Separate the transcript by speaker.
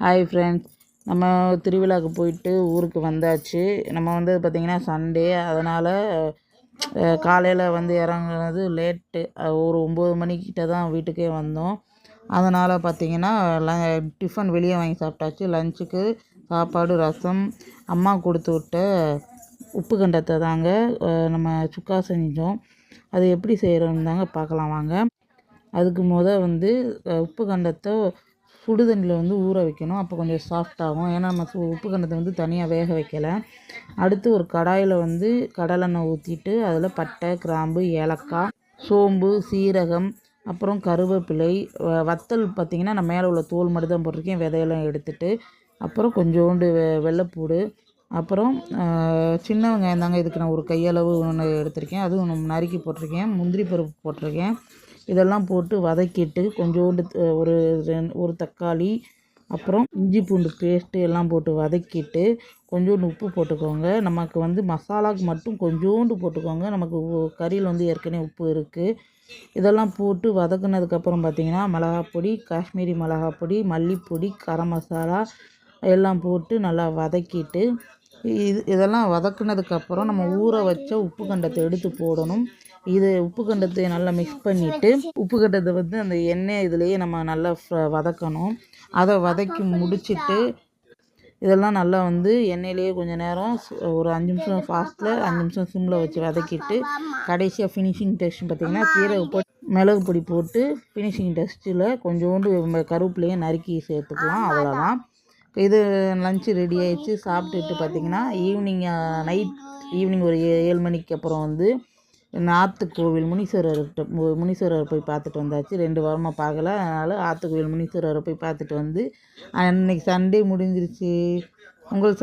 Speaker 1: Hi friends, நம்ம திருவிழாவுக்கு போயிட்டு ஊருக்கு வந்தாச்சு. நம்ம வந்து பார்த்திங்கன்னா சண்டே, அதனால் காலையில் வந்து இறங்குனது லேட்டு. ஒரு 9 மணிக்கிட்ட தான் வீட்டுக்கே வந்தோம். அதனால் பார்த்திங்கன்னா டிஃபன் வெளியே வாங்கி சாப்பிட்டாச்சு. லஞ்சுக்கு சாப்பாடு, ரசம், அம்மா கொடுத்து விட்ட உப்பு கண்டத்தை தாங்க நம்ம சுக்கா செஞ்சோம். அது எப்படி செய்கிறோன்னு தாங்க பார்க்கலாம் வாங்க. அதுக்கு வந்து உப்பு கண்டத்தை சுடு தண்ணியில் வந்து ஊற வைக்கணும். அப்போ கொஞ்சம் சாஃப்டாகும். ஏன்னா நம்ம உப்பு கண்டத்தை வந்து தனியாக வேக வைக்கலை. அடுத்து ஒரு கடாயில் வந்து கடலெண்ணெய் ஊற்றிட்டு அதில் பட்டை, கிராம்பு, ஏலக்காய், சோம்பு, சீரகம், அப்புறம் கருவேப்பிலை, வத்தல் பார்த்திங்கன்னா நான் மேலே உள்ள தோல் மட்டும் தான் போட்டிருக்கேன். விதையெல்லாம் எடுத்துட்டு, அப்புறம் கொஞ்சோண்டு வெள்ளைப்பூடு, அப்புறம் சின்ன வெங்காயம் தாங்க. இதுக்கு நான் ஒரு கையளவு ஒன்று எடுத்திருக்கேன். அதுவும் நறுக்கி போட்டிருக்கேன். முந்திரி பருப்பு போட்டிருக்கேன். இதெல்லாம் போட்டு வதக்கிட்டு கொஞ்சோண்டு ஒரு தக்காளி, அப்புறம் இஞ்சி பூண்டு பேஸ்ட்டு எல்லாம் போட்டு வதக்கிட்டு கொஞ்சோண்டு உப்பு போட்டுக்கோங்க. நமக்கு வந்து மசாலாவுக்கு மட்டும் கொஞ்சோண்டு போட்டுக்கோங்க. நமக்கு கறியில் வந்து ஏற்கனவே உப்பு இருக்குது. இதெல்லாம் போட்டு வதக்குனதுக்கப்புறம் பார்த்திங்கன்னா மிளகாப்பொடி, காஷ்மீரி மிளகாப்பொடி, மல்லிப்பொடி, கரம் மசாலா எல்லாம் போட்டு நல்லா வதக்கிட்டு இதெல்லாம் வதக்குனதுக்கப்புறம் நம்ம ஊற வச்ச உப்பு கண்டத்தை எடுத்து போடணும். இது உப்பு கண்டத்தை நல்லா மிக்ஸ் பண்ணிவிட்டு உப்பு கண்டத்தை வந்து அந்த எண்ணெய் இதுலேயே நம்ம நல்லா வதக்கணும். அதை வதக்கி முடிச்சுட்டு இதெல்லாம் நல்லா வந்து எண்ணெயிலேயே கொஞ்சம் நேரம் ஒரு 5 நிமிஷம் ஃபாஸ்ட்டில் 5 நிமிஷம் சிம்மில் வச்சு வதக்கிட்டு கடைசியாக ஃபினிஷிங் டெஸ்ட் பார்த்திங்கன்னா மிளகு பொடி போட்டு ஃபினிஷிங் டெஸ்ட்டில் கொஞ்சோண்டு கருவேப்பிலையும் நறுக்கி சேர்த்துக்கலாம். அவ்வளோதான். இது லஞ்சு ரெடி ஆகிடுச்சு. சாப்பிட்டுட்டு பார்த்திங்கன்னா ஈவினிங் ஒரு 7 மணிக்கு அப்புறம் வந்து ஆற்றுக்கோவில் முனீஸ்வரர் போய் பார்த்துட்டு வந்தாச்சு. 2 வாரமாக பார்க்கல. அதனால் ஆற்றுக்கோவில் முனீஸ்வரரை போய் பார்த்துட்டு வந்து அன்றைக்கி சண்டே முடிஞ்சிருச்சு. உங்களுக்கு